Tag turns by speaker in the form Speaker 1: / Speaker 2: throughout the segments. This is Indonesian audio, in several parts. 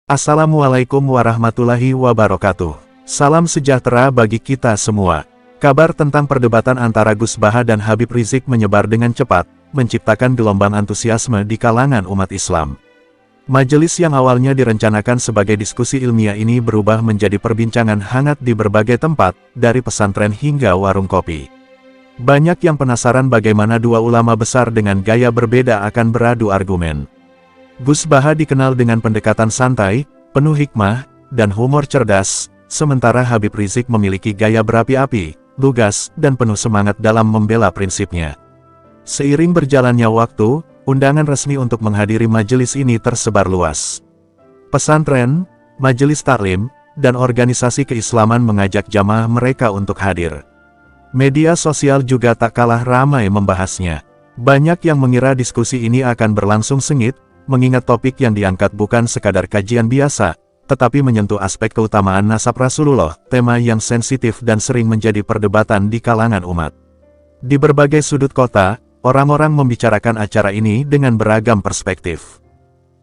Speaker 1: Assalamualaikum warahmatullahi wabarakatuh. Salam sejahtera bagi kita semua. Kabar tentang perdebatan antara Gus Baha dan Habib Rizik menyebar dengan cepat, menciptakan gelombang antusiasme di kalangan umat Islam. Majelis yang awalnya direncanakan sebagai diskusi ilmiah ini berubah menjadi perbincangan hangat di berbagai tempat, dari pesantren hingga warung kopi. Banyak yang penasaran bagaimana dua ulama besar dengan gaya berbeda akan beradu argumen. Gus Baha dikenal dengan pendekatan santai, penuh hikmah, dan humor cerdas, sementara Habib Rizik memiliki gaya berapi-api, lugas, dan penuh semangat dalam membela prinsipnya. Seiring berjalannya waktu, undangan resmi untuk menghadiri majelis ini tersebar luas. Pesantren, majelis taklim, dan organisasi keislaman mengajak jamaah mereka untuk hadir. Media sosial juga tak kalah ramai membahasnya. Banyak yang mengira diskusi ini akan berlangsung sengit, mengingat topik yang diangkat bukan sekadar kajian biasa, tetapi menyentuh aspek keutamaan nasab Rasulullah, tema yang sensitif dan sering menjadi perdebatan di kalangan umat. Di berbagai sudut kota, orang-orang membicarakan acara ini dengan beragam perspektif.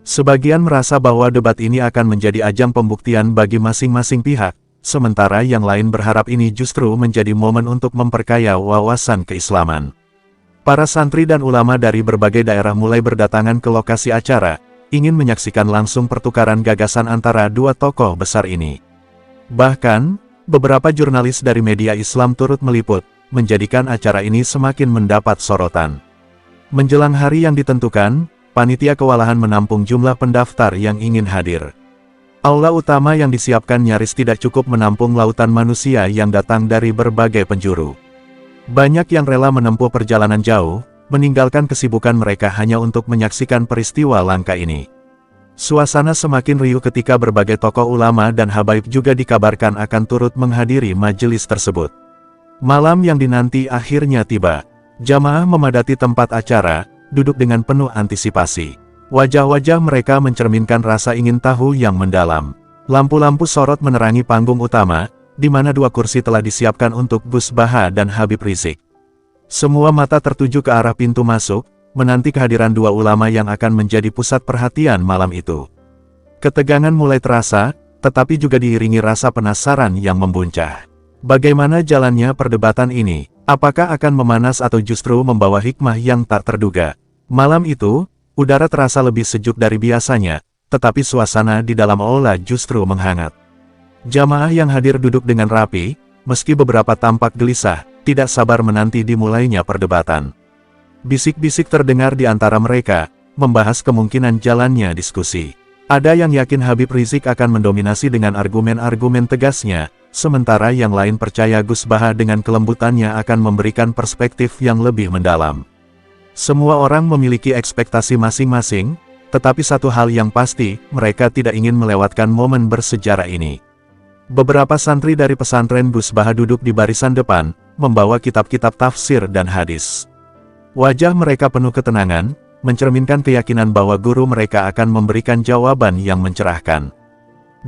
Speaker 1: Sebagian merasa bahwa debat ini akan menjadi ajang pembuktian bagi masing-masing pihak, sementara yang lain berharap ini justru menjadi momen untuk memperkaya wawasan keislaman. Para santri dan ulama dari berbagai daerah mulai berdatangan ke lokasi acara, ingin menyaksikan langsung pertukaran gagasan antara dua tokoh besar ini. Bahkan, beberapa jurnalis dari media Islam turut meliput, menjadikan acara ini semakin mendapat sorotan. Menjelang hari yang ditentukan, panitia kewalahan menampung jumlah pendaftar yang ingin hadir. Aula utama yang disiapkan nyaris tidak cukup menampung lautan manusia yang datang dari berbagai penjuru. Banyak yang rela menempuh perjalanan jauh, meninggalkan kesibukan mereka hanya untuk menyaksikan peristiwa langka ini. Suasana semakin riuh ketika berbagai tokoh ulama dan habaib juga dikabarkan akan turut menghadiri majelis tersebut. Malam yang dinanti akhirnya tiba. Jamaah memadati tempat acara, duduk dengan penuh antisipasi. Wajah-wajah mereka mencerminkan rasa ingin tahu yang mendalam. Lampu-lampu sorot menerangi panggung utama, di mana dua kursi telah disiapkan untuk Gus Baha dan Habib Rizik. Semua mata tertuju ke arah pintu masuk, menanti kehadiran dua ulama yang akan menjadi pusat perhatian malam itu. Ketegangan mulai terasa, tetapi juga diiringi rasa penasaran yang membuncah. Bagaimana jalannya perdebatan ini? Apakah akan memanas atau justru membawa hikmah yang tak terduga? Malam itu, udara terasa lebih sejuk dari biasanya, tetapi suasana di dalam aula justru menghangat. Jamaah yang hadir duduk dengan rapi, meski beberapa tampak gelisah, tidak sabar menanti dimulainya perdebatan. Bisik-bisik terdengar di antara mereka, membahas kemungkinan jalannya diskusi. Ada yang yakin Habib Rizik akan mendominasi dengan argumen-argumen tegasnya, sementara yang lain percaya Gus Baha dengan kelembutannya akan memberikan perspektif yang lebih mendalam. Semua orang memiliki ekspektasi masing-masing, tetapi satu hal yang pasti, mereka tidak ingin melewatkan momen bersejarah ini. Beberapa santri dari pesantren Gus Baha duduk di barisan depan, membawa kitab-kitab tafsir dan hadis. Wajah mereka penuh ketenangan, mencerminkan keyakinan bahwa guru mereka akan memberikan jawaban yang mencerahkan.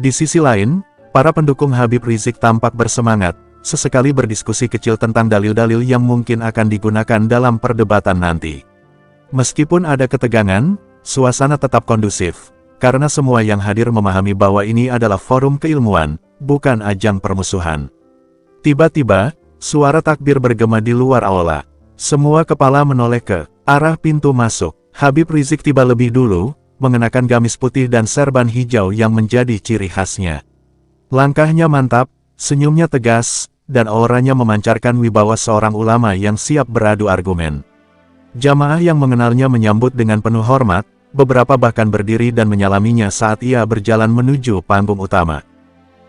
Speaker 1: Di sisi lain, para pendukung Habib Rizik tampak bersemangat, sesekali berdiskusi kecil tentang dalil-dalil yang mungkin akan digunakan dalam perdebatan nanti. Meskipun ada ketegangan, suasana tetap kondusif, karena semua yang hadir memahami bahwa ini adalah forum keilmuan, bukan ajang permusuhan. Tiba-tiba, suara takbir bergema di luar aula. Semua kepala menoleh ke arah pintu masuk. Habib Rizik tiba lebih dulu, mengenakan gamis putih dan serban hijau yang menjadi ciri khasnya. Langkahnya mantap, senyumnya tegas, dan auranya memancarkan wibawa seorang ulama yang siap beradu argumen. Jamaah yang mengenalnya menyambut dengan penuh hormat, beberapa bahkan berdiri dan menyalaminya saat ia berjalan menuju panggung utama.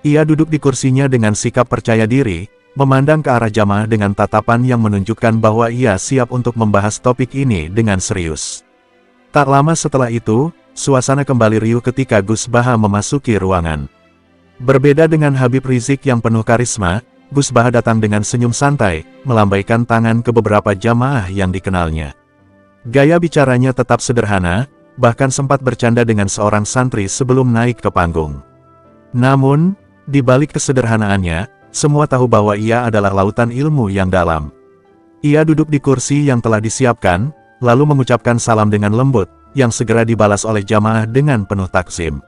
Speaker 1: Ia duduk di kursinya dengan sikap percaya diri, memandang ke arah jamaah dengan tatapan yang menunjukkan bahwa ia siap untuk membahas topik ini dengan serius. Tak lama setelah itu, suasana kembali riuh ketika Gus Baha memasuki ruangan. Berbeda dengan Habib Rizik yang penuh karisma, Gus Baha datang dengan senyum santai, melambaikan tangan ke beberapa jamaah yang dikenalnya. Gaya bicaranya tetap sederhana, bahkan sempat bercanda dengan seorang santri sebelum naik ke panggung. Namun, di balik kesederhanaannya, semua tahu bahwa ia adalah lautan ilmu yang dalam. Ia duduk di kursi yang telah disiapkan, lalu mengucapkan salam dengan lembut, yang segera dibalas oleh jamaah dengan penuh takzim.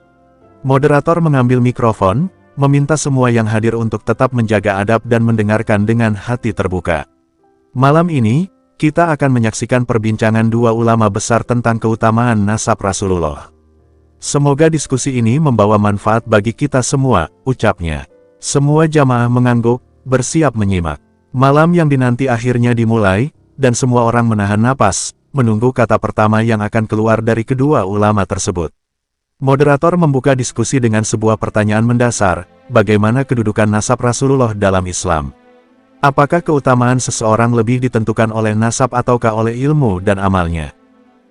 Speaker 1: Moderator mengambil mikrofon, meminta semua yang hadir untuk tetap menjaga adab dan mendengarkan dengan hati terbuka. Malam ini, kita akan menyaksikan perbincangan dua ulama besar tentang keutamaan nasab Rasulullah. Semoga diskusi ini membawa manfaat bagi kita semua, ucapnya. Semua jamaah mengangguk, bersiap menyimak. Malam yang dinanti akhirnya dimulai, dan semua orang menahan napas, menunggu kata pertama yang akan keluar dari kedua ulama tersebut. Moderator membuka diskusi dengan sebuah pertanyaan mendasar, bagaimana kedudukan nasab Rasulullah dalam Islam? Apakah keutamaan seseorang lebih ditentukan oleh nasab ataukah oleh ilmu dan amalnya?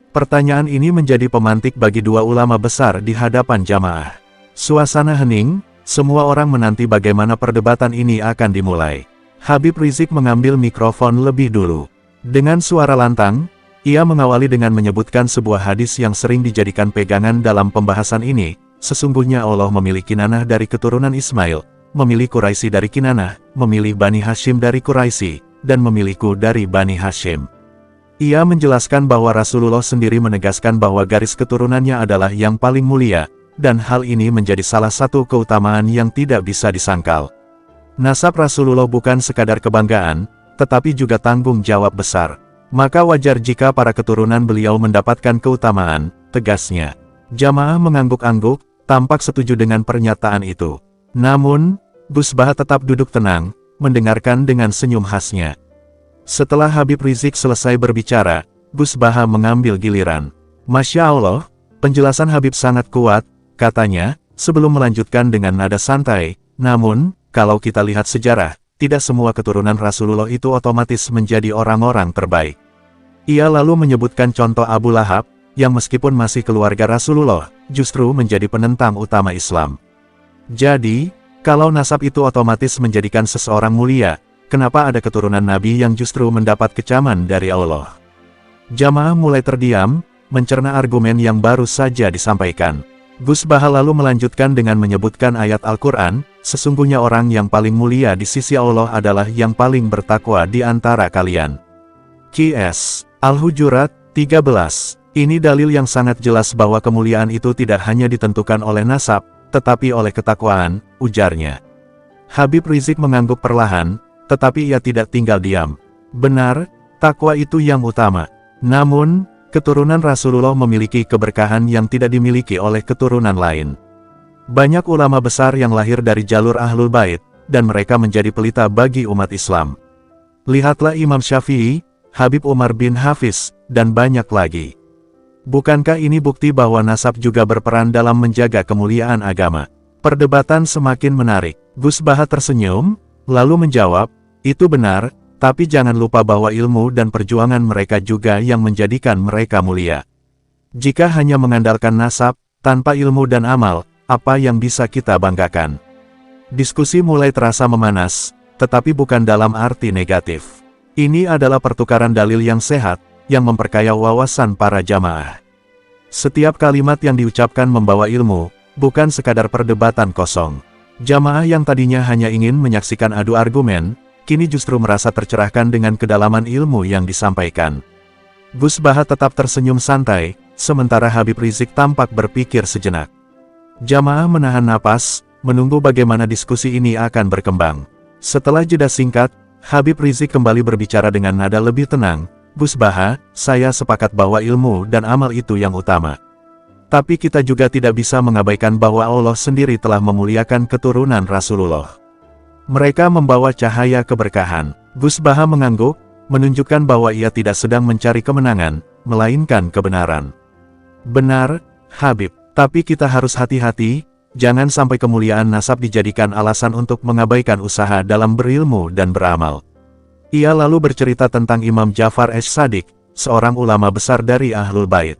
Speaker 1: Pertanyaan ini menjadi pemantik bagi dua ulama besar di hadapan jamaah. Suasana hening, semua orang menanti bagaimana perdebatan ini akan dimulai. Habib Rizik mengambil mikrofon lebih dulu. Dengan suara lantang, ia mengawali dengan menyebutkan sebuah hadis yang sering dijadikan pegangan dalam pembahasan ini. Sesungguhnya Allah memilih Kinanah dari keturunan Ismail, memilih Quraisy dari Kinanah, memilih Bani Hashim dari Quraisy, dan memilihku dari Bani Hashim. Ia menjelaskan bahwa Rasulullah sendiri menegaskan bahwa garis keturunannya adalah yang paling mulia, dan hal ini menjadi salah satu keutamaan yang tidak bisa disangkal. Nasab Rasulullah bukan sekadar kebanggaan, tetapi juga tanggung jawab besar. Maka wajar jika para keturunan beliau mendapatkan keutamaan, tegasnya. Jamaah mengangguk-angguk, tampak setuju dengan pernyataan itu. Namun, Gus Baha tetap duduk tenang, mendengarkan dengan senyum khasnya. Setelah Habib Rizik selesai berbicara, Gus Baha mengambil giliran. Masya Allah, penjelasan Habib sangat kuat, katanya, sebelum melanjutkan dengan nada santai. Namun, kalau kita lihat sejarah, tidak semua keturunan Rasulullah itu otomatis menjadi orang-orang terbaik. Ia lalu menyebutkan contoh Abu Lahab, yang meskipun masih keluarga Rasulullah, justru menjadi penentang utama Islam. Jadi, kalau nasab itu otomatis menjadikan seseorang mulia, kenapa ada keturunan Nabi yang justru mendapat kecaman dari Allah? Jamaah mulai terdiam, mencerna argumen yang baru saja disampaikan. Gus Baha lalu melanjutkan dengan menyebutkan ayat Al-Quran, sesungguhnya orang yang paling mulia di sisi Allah adalah yang paling bertakwa di antara kalian. Qs. Al-Hujurat, 13. Ini dalil yang sangat jelas bahwa kemuliaan itu tidak hanya ditentukan oleh nasab, tetapi oleh ketakwaan, ujarnya. Habib Rizik mengangguk perlahan, tetapi ia tidak tinggal diam. Benar, takwa itu yang utama. Namun, keturunan Rasulullah memiliki keberkahan yang tidak dimiliki oleh keturunan lain. Banyak ulama besar yang lahir dari jalur Ahlul Bait, dan mereka menjadi pelita bagi umat Islam. Lihatlah Imam Syafi'i, Habib Umar bin Hafiz, dan banyak lagi. Bukankah ini bukti bahwa nasab juga berperan dalam menjaga kemuliaan agama? Perdebatan semakin menarik. Gus Baha tersenyum, lalu menjawab, itu benar, tapi jangan lupa bahwa ilmu dan perjuangan mereka juga yang menjadikan mereka mulia. Jika hanya mengandalkan nasab, tanpa ilmu dan amal, apa yang bisa kita banggakan? Diskusi mulai terasa memanas, tetapi bukan dalam arti negatif. Ini adalah pertukaran dalil yang sehat, yang memperkaya wawasan para jamaah. Setiap kalimat yang diucapkan membawa ilmu, bukan sekadar perdebatan kosong. Jamaah yang tadinya hanya ingin menyaksikan adu argumen, kini justru merasa tercerahkan dengan kedalaman ilmu yang disampaikan. Gus Baha tetap tersenyum santai, sementara Habib Rizik tampak berpikir sejenak. Jamaah menahan napas, menunggu bagaimana diskusi ini akan berkembang. Setelah jeda singkat, Habib Rizik kembali berbicara dengan nada lebih tenang. Gus Baha, saya sepakat bahwa ilmu dan amal itu yang utama. Tapi kita juga tidak bisa mengabaikan bahwa Allah sendiri telah memuliakan keturunan Rasulullah. Mereka membawa cahaya keberkahan. Gus Baha mengangguk, menunjukkan bahwa ia tidak sedang mencari kemenangan, melainkan kebenaran. Benar, Habib, tapi kita harus hati-hati, jangan sampai kemuliaan nasab dijadikan alasan untuk mengabaikan usaha dalam berilmu dan beramal. Ia lalu bercerita tentang Imam Ja'far Ash-Shadiq, seorang ulama besar dari Ahlul Bait.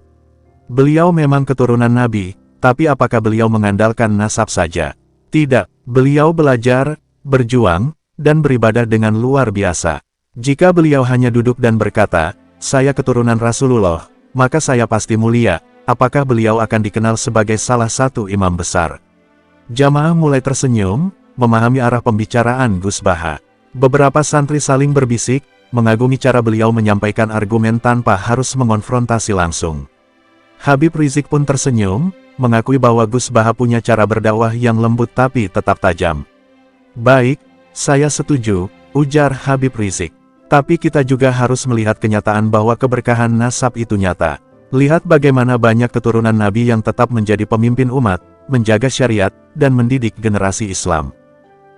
Speaker 1: Beliau memang keturunan Nabi, tapi apakah beliau mengandalkan nasab saja? Tidak, beliau belajar, berjuang, dan beribadah dengan luar biasa. Jika beliau hanya duduk dan berkata, saya keturunan Rasulullah, maka saya pasti mulia, apakah beliau akan dikenal sebagai salah satu imam besar? Jamaah mulai tersenyum, memahami arah pembicaraan Gus Baha. Beberapa santri saling berbisik, mengagumi cara beliau menyampaikan argumen tanpa harus mengonfrontasi langsung. Habib Rizik pun tersenyum, mengakui bahwa Gus Baha punya cara berdakwah yang lembut tapi tetap tajam. Baik, saya setuju, ujar Habib Rizik. Tapi kita juga harus melihat kenyataan bahwa keberkahan nasab itu nyata. Lihat bagaimana banyak keturunan Nabi yang tetap menjadi pemimpin umat, menjaga syariat, dan mendidik generasi Islam.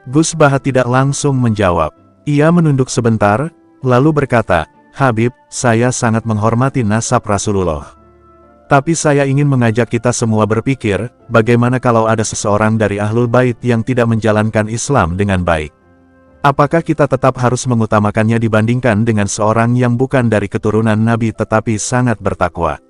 Speaker 1: Gus Baha tidak langsung menjawab. Ia menunduk sebentar, lalu berkata, Habib, saya sangat menghormati nasab Rasulullah. Tapi saya ingin mengajak kita semua berpikir, bagaimana kalau ada seseorang dari Ahlul Bait yang tidak menjalankan Islam dengan baik? Apakah kita tetap harus mengutamakannya dibandingkan dengan seorang yang bukan dari keturunan Nabi tetapi sangat bertakwa?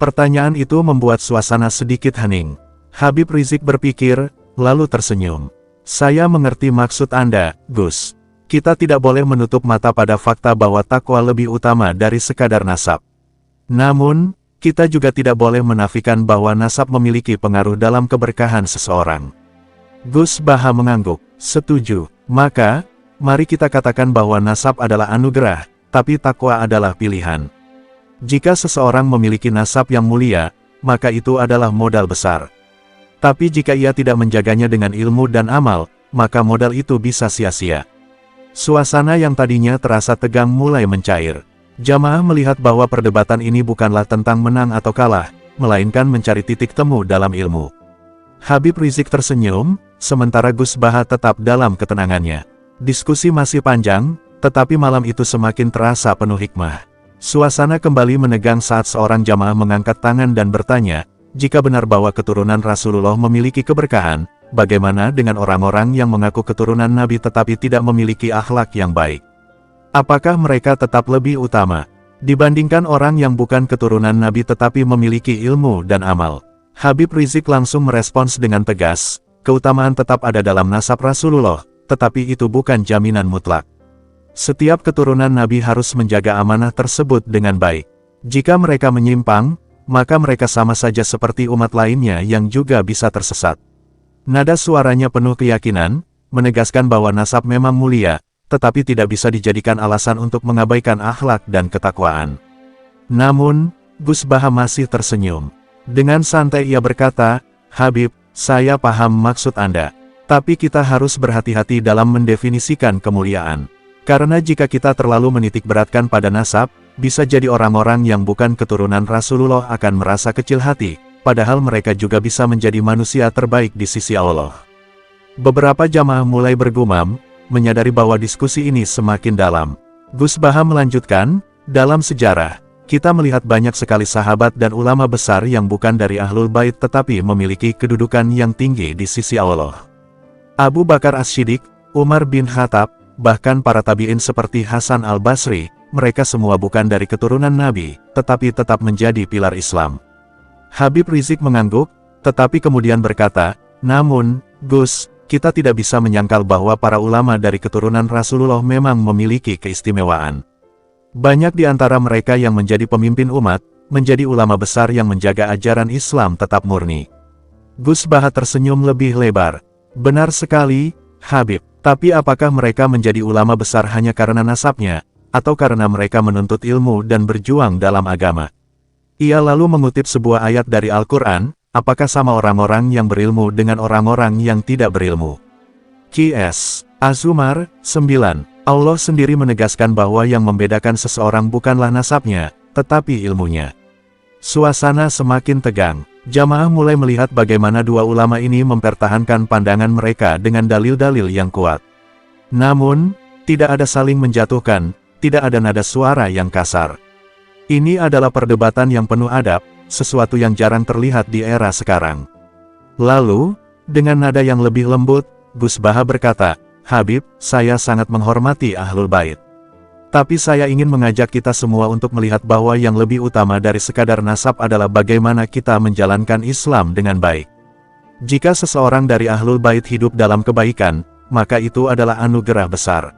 Speaker 1: Pertanyaan itu membuat suasana sedikit hening. Habib Rizik berpikir, lalu tersenyum. Saya mengerti maksud Anda, Gus. Kita tidak boleh menutup mata pada fakta bahwa takwa lebih utama dari sekadar nasab. Namun, kita juga tidak boleh menafikan bahwa nasab memiliki pengaruh dalam keberkahan seseorang. Gus Baha mengangguk, setuju. Maka, mari kita katakan bahwa nasab adalah anugerah, tapi takwa adalah pilihan. Jika seseorang memiliki nasab yang mulia, maka itu adalah modal besar. Tapi jika ia tidak menjaganya dengan ilmu dan amal, maka modal itu bisa sia-sia. Suasana yang tadinya terasa tegang mulai mencair. Jamaah melihat bahwa perdebatan ini bukanlah tentang menang atau kalah, melainkan mencari titik temu dalam ilmu. Habib Rizik tersenyum, sementara Gus Baha tetap dalam ketenangannya. Diskusi masih panjang, tetapi malam itu semakin terasa penuh hikmah. Suasana kembali menegang saat seorang jamaah mengangkat tangan dan bertanya, jika benar bahwa keturunan Rasulullah memiliki keberkahan, bagaimana dengan orang-orang yang mengaku keturunan Nabi tetapi tidak memiliki akhlak yang baik? Apakah mereka tetap lebih utama dibandingkan orang yang bukan keturunan Nabi tetapi memiliki ilmu dan amal? Habib Rizik langsung merespons dengan tegas, keutamaan tetap ada dalam nasab Rasulullah, tetapi itu bukan jaminan mutlak. Setiap keturunan Nabi harus menjaga amanah tersebut dengan baik. Jika mereka menyimpang, maka mereka sama saja seperti umat lainnya yang juga bisa tersesat. Nada suaranya penuh keyakinan, menegaskan bahwa nasab memang mulia, tetapi tidak bisa dijadikan alasan untuk mengabaikan akhlak dan ketakwaan. Namun, Gus Baha masih tersenyum. Dengan santai ia berkata, Habib, saya paham maksud Anda. Tapi kita harus berhati-hati dalam mendefinisikan kemuliaan. Karena jika kita terlalu menitik beratkan pada nasab, bisa jadi orang-orang yang bukan keturunan Rasulullah akan merasa kecil hati, padahal mereka juga bisa menjadi manusia terbaik di sisi Allah. Beberapa jamaah mulai bergumam, menyadari bahwa diskusi ini semakin dalam. Gus Baha melanjutkan, dalam sejarah, kita melihat banyak sekali sahabat dan ulama besar yang bukan dari Ahlul Bait tetapi memiliki kedudukan yang tinggi di sisi Allah. Abu Bakar As-Siddiq, Umar bin Khattab, bahkan para tabi'in seperti Hasan al-Basri, mereka semua bukan dari keturunan Nabi, tetapi tetap menjadi pilar Islam. Habib Rizik mengangguk, tetapi kemudian berkata, namun, Gus, kita tidak bisa menyangkal bahwa para ulama dari keturunan Rasulullah memang memiliki keistimewaan. Banyak di antara mereka yang menjadi pemimpin umat, menjadi ulama besar yang menjaga ajaran Islam tetap murni. Gus Baha tersenyum lebih lebar. Benar sekali, Habib. Tapi apakah mereka menjadi ulama besar hanya karena nasabnya, atau karena mereka menuntut ilmu dan berjuang dalam agama? Ia lalu mengutip sebuah ayat dari Al-Quran, apakah sama orang-orang yang berilmu dengan orang-orang yang tidak berilmu? Qs. Az-Zumar, 9. Allah sendiri menegaskan bahwa yang membedakan seseorang bukanlah nasabnya, tetapi ilmunya. Suasana semakin tegang. Jamaah mulai melihat bagaimana dua ulama ini mempertahankan pandangan mereka dengan dalil-dalil yang kuat. Namun, tidak ada saling menjatuhkan, tidak ada nada suara yang kasar. Ini adalah perdebatan yang penuh adab, sesuatu yang jarang terlihat di era sekarang. Lalu, dengan nada yang lebih lembut, Gus Baha berkata, Habib, saya sangat menghormati Ahlul Bait. Tapi saya ingin mengajak kita semua untuk melihat bahwa yang lebih utama dari sekadar nasab adalah bagaimana kita menjalankan Islam dengan baik. Jika seseorang dari Ahlul Bait hidup dalam kebaikan, maka itu adalah anugerah besar.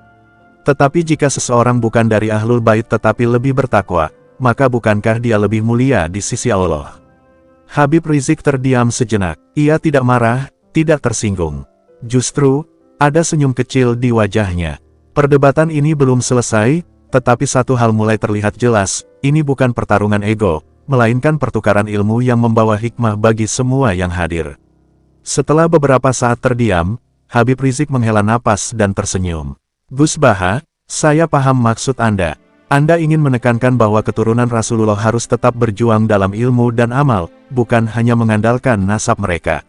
Speaker 1: Tetapi jika seseorang bukan dari Ahlul Bait tetapi lebih bertakwa, maka bukankah dia lebih mulia di sisi Allah? Habib Rizik terdiam sejenak. Ia tidak marah, tidak tersinggung. Justru, ada senyum kecil di wajahnya. Perdebatan ini belum selesai, tetapi satu hal mulai terlihat jelas, ini bukan pertarungan ego, melainkan pertukaran ilmu yang membawa hikmah bagi semua yang hadir. Setelah beberapa saat terdiam, Habib Rizik menghela napas dan tersenyum. Gus Baha, saya paham maksud Anda. Anda ingin menekankan bahwa keturunan Rasulullah harus tetap berjuang dalam ilmu dan amal, bukan hanya mengandalkan nasab mereka.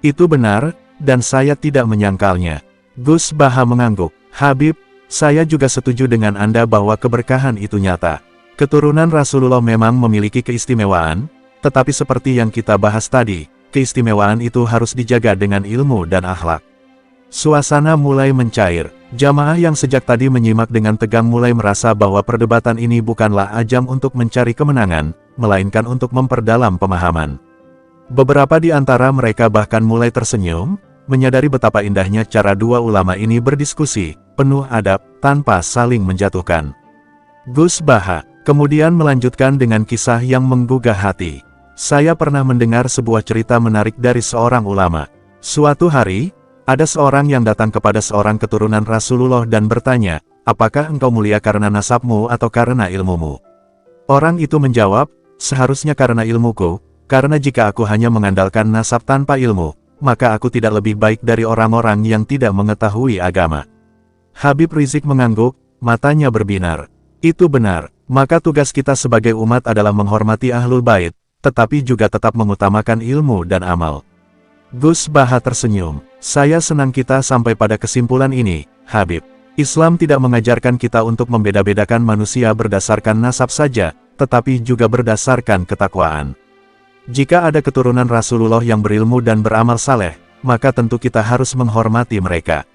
Speaker 1: Itu benar, dan saya tidak menyangkalnya. Gus Baha mengangguk. Habib, saya juga setuju dengan Anda bahwa keberkahan itu nyata. Keturunan Rasulullah memang memiliki keistimewaan, tetapi seperti yang kita bahas tadi, keistimewaan itu harus dijaga dengan ilmu dan akhlak. Suasana mulai mencair. Jamaah yang sejak tadi menyimak dengan tegang mulai merasa bahwa perdebatan ini bukanlah ajang untuk mencari kemenangan, melainkan untuk memperdalam pemahaman. Beberapa di antara mereka bahkan mulai tersenyum, menyadari betapa indahnya cara dua ulama ini berdiskusi, penuh adab, tanpa saling menjatuhkan. Gus Baha kemudian melanjutkan dengan kisah yang menggugah hati. Saya pernah mendengar sebuah cerita menarik dari seorang ulama. Suatu hari, ada seorang yang datang kepada seorang keturunan Rasulullah dan bertanya, apakah engkau mulia karena nasabmu atau karena ilmumu? Orang itu menjawab, seharusnya karena ilmuku, karena jika aku hanya mengandalkan nasab tanpa ilmu, maka aku tidak lebih baik dari orang-orang yang tidak mengetahui agama. Habib Rizik mengangguk, matanya berbinar. Itu benar, maka tugas kita sebagai umat adalah menghormati Ahlul Bait, tetapi juga tetap mengutamakan ilmu dan amal. Gus Baha tersenyum. Saya senang kita sampai pada kesimpulan ini, Habib. Islam tidak mengajarkan kita untuk membeda-bedakan manusia berdasarkan nasab saja, tetapi juga berdasarkan ketakwaan. Jika ada keturunan Rasulullah yang berilmu dan beramal saleh, maka tentu kita harus menghormati mereka.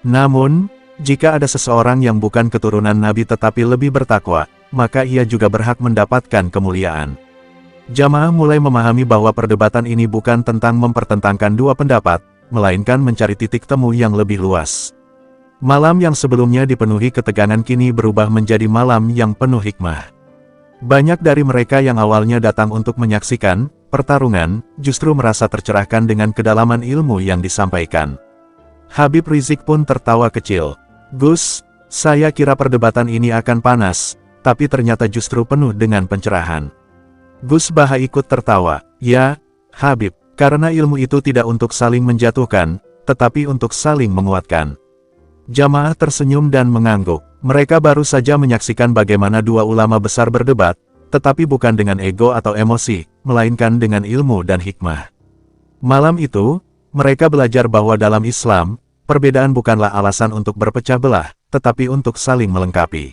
Speaker 1: Namun, jika ada seseorang yang bukan keturunan Nabi tetapi lebih bertakwa, maka ia juga berhak mendapatkan kemuliaan. Jamaah mulai memahami bahwa perdebatan ini bukan tentang mempertentangkan dua pendapat, melainkan mencari titik temu yang lebih luas. Malam yang sebelumnya dipenuhi ketegangan kini berubah menjadi malam yang penuh hikmah. Banyak dari mereka yang awalnya datang untuk menyaksikan pertarungan, justru merasa tercerahkan dengan kedalaman ilmu yang disampaikan. Habib Rizik pun tertawa kecil. Gus, saya kira perdebatan ini akan panas, tapi ternyata justru penuh dengan pencerahan. Gus Baha ikut tertawa. Ya, Habib, karena ilmu itu tidak untuk saling menjatuhkan, tetapi untuk saling menguatkan. Jamaah tersenyum dan mengangguk. Mereka baru saja menyaksikan bagaimana dua ulama besar berdebat, tetapi bukan dengan ego atau emosi, melainkan dengan ilmu dan hikmah. Malam itu, mereka belajar bahwa dalam Islam, perbedaan bukanlah alasan untuk berpecah belah, tetapi untuk saling melengkapi.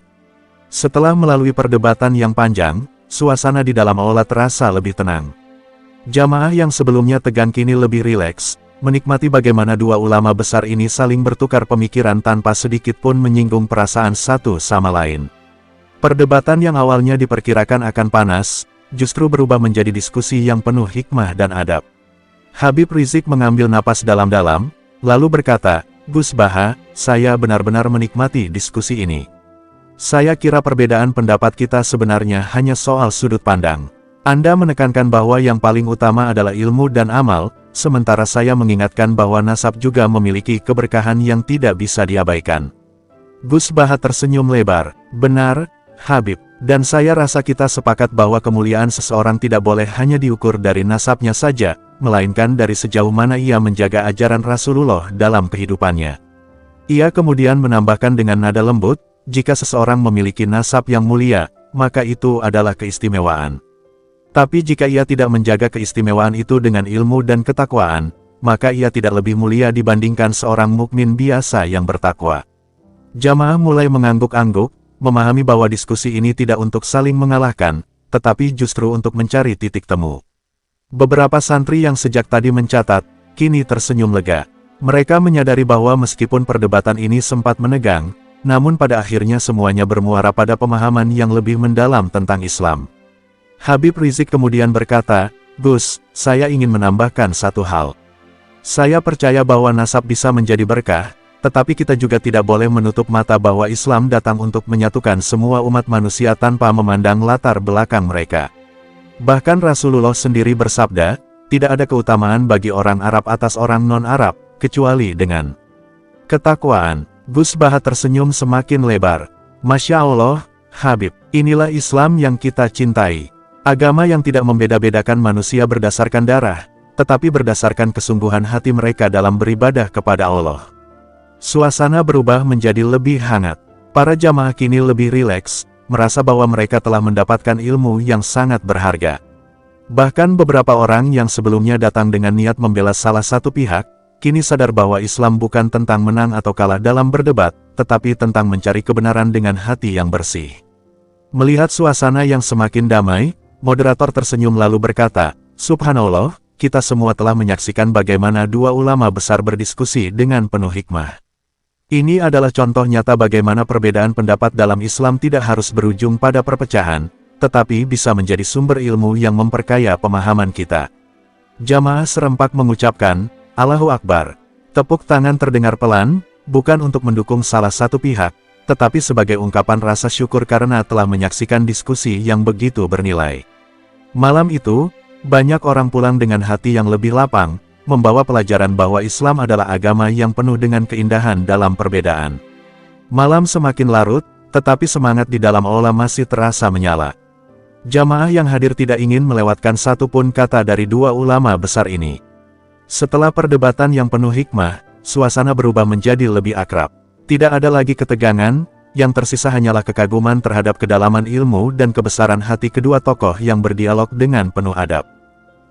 Speaker 1: Setelah melalui perdebatan yang panjang, suasana di dalam aula terasa lebih tenang. Jamaah yang sebelumnya tegang kini lebih rileks, menikmati bagaimana dua ulama besar ini saling bertukar pemikiran tanpa sedikit pun menyinggung perasaan satu sama lain. Perdebatan yang awalnya diperkirakan akan panas, justru berubah menjadi diskusi yang penuh hikmah dan adab. Habib Rizik mengambil napas dalam-dalam, lalu berkata, Gus Baha, saya benar-benar menikmati diskusi ini. Saya kira perbedaan pendapat kita sebenarnya hanya soal sudut pandang. Anda menekankan bahwa yang paling utama adalah ilmu dan amal, sementara saya mengingatkan bahwa nasab juga memiliki keberkahan yang tidak bisa diabaikan. Gus Baha tersenyum lebar. Benar, Habib, dan saya rasa kita sepakat bahwa kemuliaan seseorang tidak boleh hanya diukur dari nasabnya saja, melainkan dari sejauh mana ia menjaga ajaran Rasulullah dalam kehidupannya. Ia kemudian menambahkan dengan nada lembut, jika seseorang memiliki nasab yang mulia, maka itu adalah keistimewaan. Tapi jika ia tidak menjaga keistimewaan itu dengan ilmu dan ketakwaan, maka ia tidak lebih mulia dibandingkan seorang mukmin biasa yang bertakwa. Jamaah mulai mengangguk-angguk, memahami bahwa diskusi ini tidak untuk saling mengalahkan, tetapi justru untuk mencari titik temu. Beberapa santri yang sejak tadi mencatat, kini tersenyum lega. Mereka menyadari bahwa meskipun perdebatan ini sempat menegang, namun pada akhirnya semuanya bermuara pada pemahaman yang lebih mendalam tentang Islam. Habib Rizik kemudian berkata, Gus, saya ingin menambahkan satu hal. Saya percaya bahwa nasab bisa menjadi berkah, tetapi kita juga tidak boleh menutup mata bahwa Islam datang untuk menyatukan semua umat manusia tanpa memandang latar belakang mereka. Bahkan Rasulullah sendiri bersabda, tidak ada keutamaan bagi orang Arab atas orang non-Arab, kecuali dengan ketakwaan. Gus Baha tersenyum semakin lebar. Masya Allah, Habib, inilah Islam yang kita cintai. Agama yang tidak membeda-bedakan manusia berdasarkan darah, tetapi berdasarkan kesungguhan hati mereka dalam beribadah kepada Allah. Suasana berubah menjadi lebih hangat. Para jamaah kini lebih rileks, merasa bahwa mereka telah mendapatkan ilmu yang sangat berharga. Bahkan beberapa orang yang sebelumnya datang dengan niat membela salah satu pihak, kini sadar bahwa Islam bukan tentang menang atau kalah dalam berdebat, tetapi tentang mencari kebenaran dengan hati yang bersih. Melihat suasana yang semakin damai, moderator tersenyum lalu berkata, "Subhanallah, kita semua telah menyaksikan bagaimana dua ulama besar berdiskusi dengan penuh hikmah. Ini adalah contoh nyata bagaimana perbedaan pendapat dalam Islam tidak harus berujung pada perpecahan, tetapi bisa menjadi sumber ilmu yang memperkaya pemahaman kita." Jamaah serempak mengucapkan, "Allahu Akbar." Tepuk tangan terdengar pelan, bukan untuk mendukung salah satu pihak, tetapi sebagai ungkapan rasa syukur karena telah menyaksikan diskusi yang begitu bernilai. Malam itu, banyak orang pulang dengan hati yang lebih lapang, membawa pelajaran bahwa Islam adalah agama yang penuh dengan keindahan dalam perbedaan. Malam semakin larut, tetapi semangat di dalam aula masih terasa menyala. Jamaah yang hadir tidak ingin melewatkan satu pun kata dari dua ulama besar ini. Setelah perdebatan yang penuh hikmah, suasana berubah menjadi lebih akrab. Tidak ada lagi ketegangan, yang tersisa hanyalah kekaguman terhadap kedalaman ilmu dan kebesaran hati kedua tokoh yang berdialog dengan penuh adab.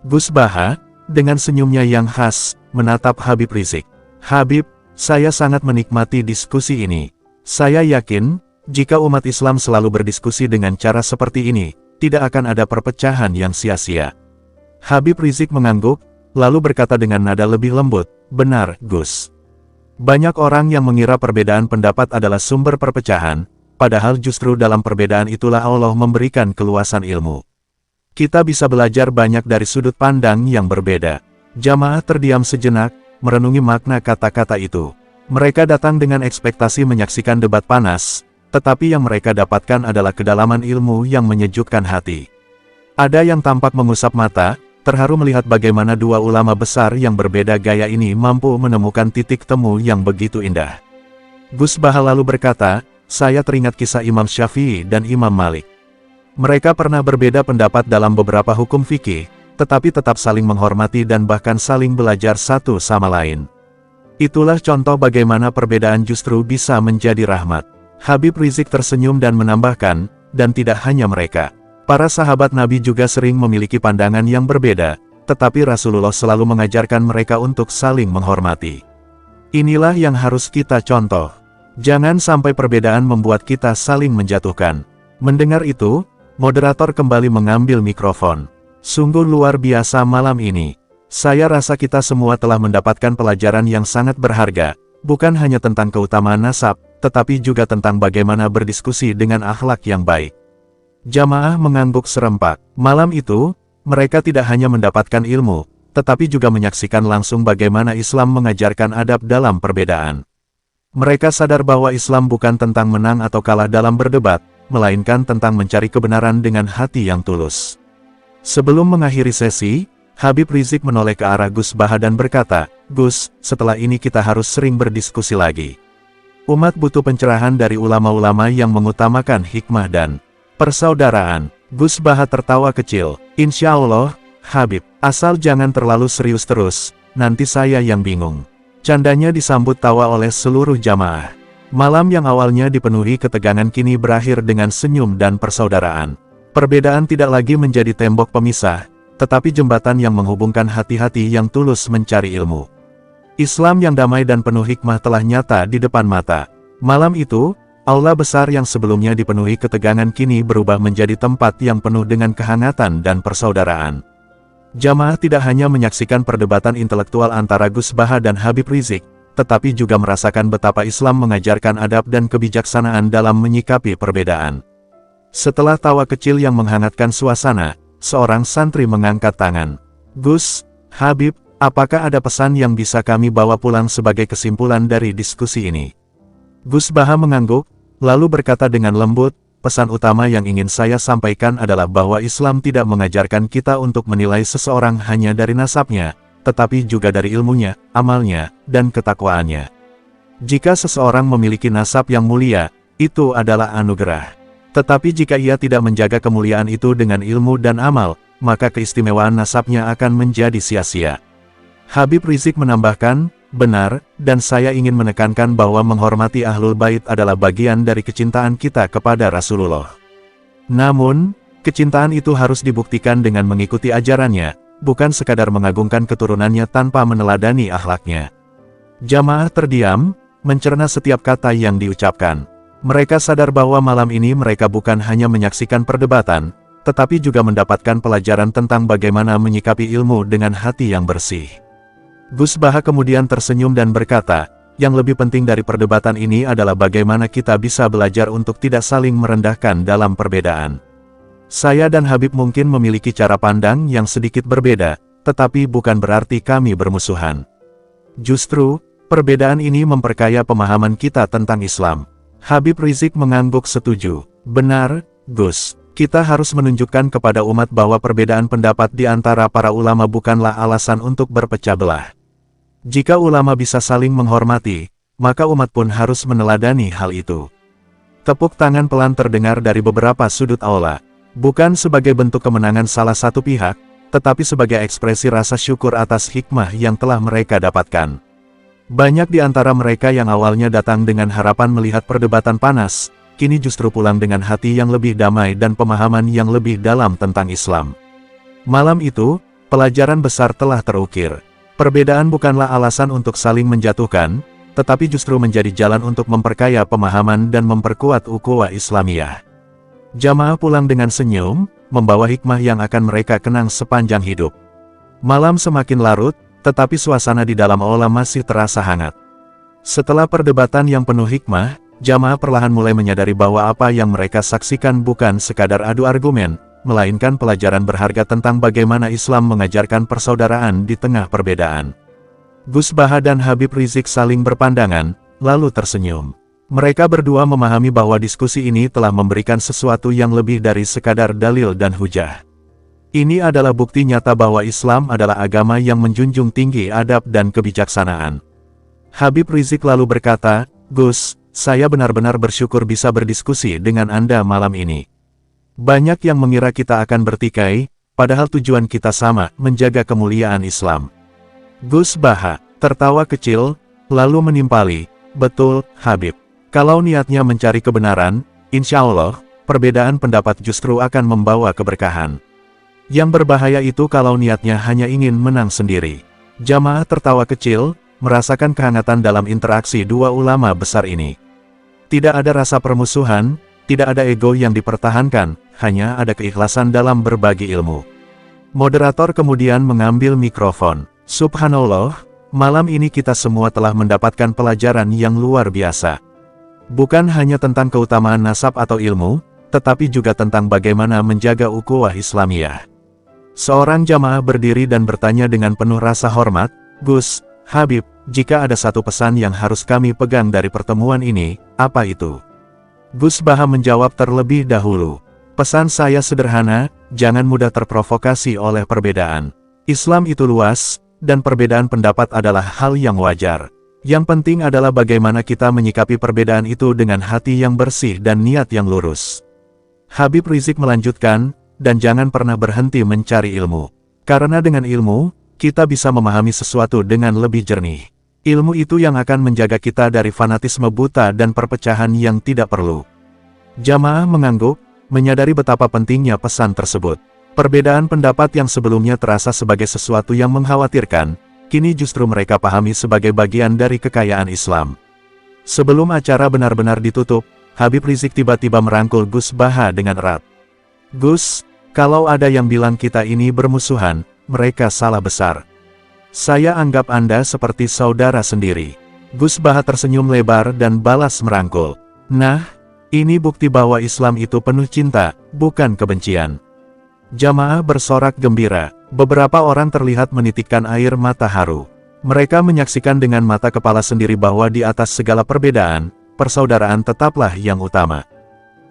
Speaker 1: Gus Baha, dengan senyumnya yang khas, menatap Habib Rizik. "Habib, saya sangat menikmati diskusi ini. Saya yakin, jika umat Islam selalu berdiskusi dengan cara seperti ini, tidak akan ada perpecahan yang sia-sia." Habib Rizik mengangguk, lalu berkata dengan nada lebih lembut, "Benar, Gus. Banyak orang yang mengira perbedaan pendapat adalah sumber perpecahan, padahal justru dalam perbedaan itulah Allah memberikan keluasan ilmu. Kita bisa belajar banyak dari sudut pandang yang berbeda." Jamaah terdiam sejenak, merenungi makna kata-kata itu. Mereka datang dengan ekspektasi menyaksikan debat panas, tetapi yang mereka dapatkan adalah kedalaman ilmu yang menyejukkan hati. Ada yang tampak mengusap mata, terharu melihat bagaimana dua ulama besar yang berbeda gaya ini mampu menemukan titik temu yang begitu indah. Gus Baha lalu berkata, "Saya teringat kisah Imam Syafi'i dan Imam Malik. Mereka pernah berbeda pendapat dalam beberapa hukum fikih, tetapi tetap saling menghormati dan bahkan saling belajar satu sama lain. Itulah contoh bagaimana perbedaan justru bisa menjadi rahmat." Habib Rizik tersenyum dan menambahkan, "Dan tidak hanya mereka. Para sahabat Nabi juga sering memiliki pandangan yang berbeda, tetapi Rasulullah selalu mengajarkan mereka untuk saling menghormati. Inilah yang harus kita contoh. Jangan sampai perbedaan membuat kita saling menjatuhkan." Mendengar itu, moderator kembali mengambil mikrofon. "Sungguh luar biasa malam ini. Saya rasa kita semua telah mendapatkan pelajaran yang sangat berharga, bukan hanya tentang keutamaan nasab, tetapi juga tentang bagaimana berdiskusi dengan akhlak yang baik." Jamaah mengangguk serempak. Malam itu, mereka tidak hanya mendapatkan ilmu, tetapi juga menyaksikan langsung bagaimana Islam mengajarkan adab dalam perbedaan. Mereka sadar bahwa Islam bukan tentang menang atau kalah dalam berdebat, melainkan tentang mencari kebenaran dengan hati yang tulus. Sebelum mengakhiri sesi, Habib Rizik menoleh ke arah Gus Baha dan berkata, "Gus, setelah ini kita harus sering berdiskusi lagi. Umat butuh pencerahan dari ulama-ulama yang mengutamakan hikmah dan persaudaraan." Gus Baha tertawa kecil, "Insya Allah, Habib, asal jangan terlalu serius terus, nanti saya yang bingung." Candanya disambut tawa oleh seluruh jamaah. Malam yang awalnya dipenuhi ketegangan kini berakhir dengan senyum dan persaudaraan. Perbedaan tidak lagi menjadi tembok pemisah, tetapi jembatan yang menghubungkan hati-hati yang tulus mencari ilmu. Islam yang damai dan penuh hikmah telah nyata di depan mata. Malam itu, aula besar yang sebelumnya dipenuhi ketegangan kini berubah menjadi tempat yang penuh dengan kehangatan dan persaudaraan. Jamaah tidak hanya menyaksikan perdebatan intelektual antara Gus Baha dan Habib Rizik, tetapi juga merasakan betapa Islam mengajarkan adab dan kebijaksanaan dalam menyikapi perbedaan. Setelah tawa kecil yang menghangatkan suasana, seorang santri mengangkat tangan. "Gus, Habib, apakah ada pesan yang bisa kami bawa pulang sebagai kesimpulan dari diskusi ini?" Gus Baha mengangguk, lalu berkata dengan lembut, "Pesan utama yang ingin saya sampaikan adalah bahwa Islam tidak mengajarkan kita untuk menilai seseorang hanya dari nasabnya, tetapi juga dari ilmunya, amalnya, dan ketakwaannya. Jika seseorang memiliki nasab yang mulia, itu adalah anugerah. Tetapi jika ia tidak menjaga kemuliaan itu dengan ilmu dan amal, maka keistimewaan nasabnya akan menjadi sia-sia. Habib Rizik menambahkan, benar, dan saya ingin menekankan bahwa menghormati Ahlul Bait adalah bagian dari kecintaan kita kepada Rasulullah. Namun, kecintaan itu harus dibuktikan dengan mengikuti ajarannya, bukan sekadar mengagungkan keturunannya tanpa meneladani akhlaknya. Jamaah terdiam, mencerna setiap kata yang diucapkan. Mereka sadar bahwa malam ini mereka bukan hanya menyaksikan perdebatan, tetapi juga mendapatkan pelajaran tentang bagaimana menyikapi ilmu dengan hati yang bersih. Gus Baha kemudian tersenyum dan berkata, yang lebih penting dari perdebatan ini adalah bagaimana kita bisa belajar untuk tidak saling merendahkan dalam perbedaan. Saya dan Habib mungkin memiliki cara pandang yang sedikit berbeda, tetapi bukan berarti kami bermusuhan. Justru, perbedaan ini memperkaya pemahaman kita tentang Islam. Habib Rizik mengangguk setuju. Benar, Gus. Kita harus menunjukkan kepada umat bahwa perbedaan pendapat di antara para ulama bukanlah alasan untuk berpecah belah. Jika ulama bisa saling menghormati, maka umat pun harus meneladani hal itu. Tepuk tangan pelan terdengar dari beberapa sudut aula. Bukan sebagai bentuk kemenangan salah satu pihak, tetapi sebagai ekspresi rasa syukur atas hikmah yang telah mereka dapatkan. Banyak di antara mereka yang awalnya datang dengan harapan melihat perdebatan panas, kini justru pulang dengan hati yang lebih damai dan pemahaman yang lebih dalam tentang Islam. Malam itu, pelajaran besar telah terukir. Perbedaan bukanlah alasan untuk saling menjatuhkan, tetapi justru menjadi jalan untuk memperkaya pemahaman dan memperkuat ukhuwah Islamiyah. Jamaah pulang dengan senyum, membawa hikmah yang akan mereka kenang sepanjang hidup. Malam semakin larut, tetapi suasana di dalam aula masih terasa hangat. Setelah perdebatan yang penuh hikmah, jamaah perlahan mulai menyadari bahwa apa yang mereka saksikan bukan sekadar adu argumen, melainkan pelajaran berharga tentang bagaimana Islam mengajarkan persaudaraan di tengah perbedaan. Gus Baha dan Habib Rizik saling berpandangan, lalu tersenyum. Mereka berdua memahami bahwa diskusi ini telah memberikan sesuatu yang lebih dari sekadar dalil dan hujah. Ini adalah bukti nyata bahwa Islam adalah agama yang menjunjung tinggi adab dan kebijaksanaan. Habib Rizik lalu berkata, Gus, saya benar-benar bersyukur bisa berdiskusi dengan Anda malam ini. Banyak yang mengira kita akan bertikai, padahal tujuan kita sama, menjaga kemuliaan Islam. Gus Baha tertawa kecil, lalu menimpali, betul, Habib. Kalau niatnya mencari kebenaran, insya Allah, perbedaan pendapat justru akan membawa keberkahan. Yang berbahaya itu kalau niatnya hanya ingin menang sendiri. Jamaah tertawa kecil, merasakan kehangatan dalam interaksi dua ulama besar ini. Tidak ada rasa permusuhan, tidak ada ego yang dipertahankan, hanya ada keikhlasan dalam berbagi ilmu. Moderator kemudian mengambil mikrofon. Subhanallah, malam ini kita semua telah mendapatkan pelajaran yang luar biasa. Bukan hanya tentang keutamaan nasab atau ilmu, tetapi juga tentang bagaimana menjaga ukhuwah Islamiyah. Seorang jamaah berdiri dan bertanya dengan penuh rasa hormat, Gus, Habib, jika ada satu pesan yang harus kami pegang dari pertemuan ini, apa itu? Gus Baha menjawab terlebih dahulu. Pesan saya sederhana, jangan mudah terprovokasi oleh perbedaan. Islam itu luas, dan perbedaan pendapat adalah hal yang wajar. Yang penting adalah bagaimana kita menyikapi perbedaan itu dengan hati yang bersih dan niat yang lurus. Habib Rizik melanjutkan, dan jangan pernah berhenti mencari ilmu. Karena dengan ilmu, kita bisa memahami sesuatu dengan lebih jernih. Ilmu itu yang akan menjaga kita dari fanatisme buta dan perpecahan yang tidak perlu. Jamaah mengangguk, menyadari betapa pentingnya pesan tersebut. Perbedaan pendapat yang sebelumnya terasa sebagai sesuatu yang mengkhawatirkan, kini justru mereka pahami sebagai bagian dari kekayaan Islam. Sebelum acara benar-benar ditutup, Habib Rizik tiba-tiba merangkul Gus Baha dengan erat. Gus, kalau ada yang bilang kita ini bermusuhan, mereka salah besar. Saya anggap Anda seperti saudara sendiri. Gus Baha tersenyum lebar dan balas merangkul. Nah, ini bukti bahwa Islam itu penuh cinta, bukan kebencian. Jamaah bersorak gembira. Beberapa orang terlihat menitikkan air mata haru. Mereka menyaksikan dengan mata kepala sendiri bahwa di atas segala perbedaan, persaudaraan tetaplah yang utama.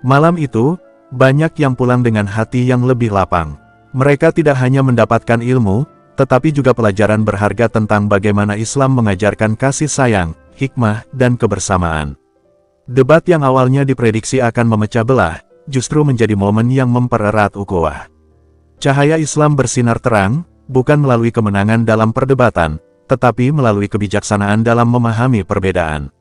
Speaker 1: Malam itu, banyak yang pulang dengan hati yang lebih lapang. Mereka tidak hanya mendapatkan ilmu, tetapi juga pelajaran berharga tentang bagaimana Islam mengajarkan kasih sayang, hikmah, dan kebersamaan. Debat yang awalnya diprediksi akan memecah belah, justru menjadi momen yang mempererat ukhuwah. Cahaya Islam bersinar terang, bukan melalui kemenangan dalam perdebatan, tetapi melalui kebijaksanaan dalam memahami perbedaan.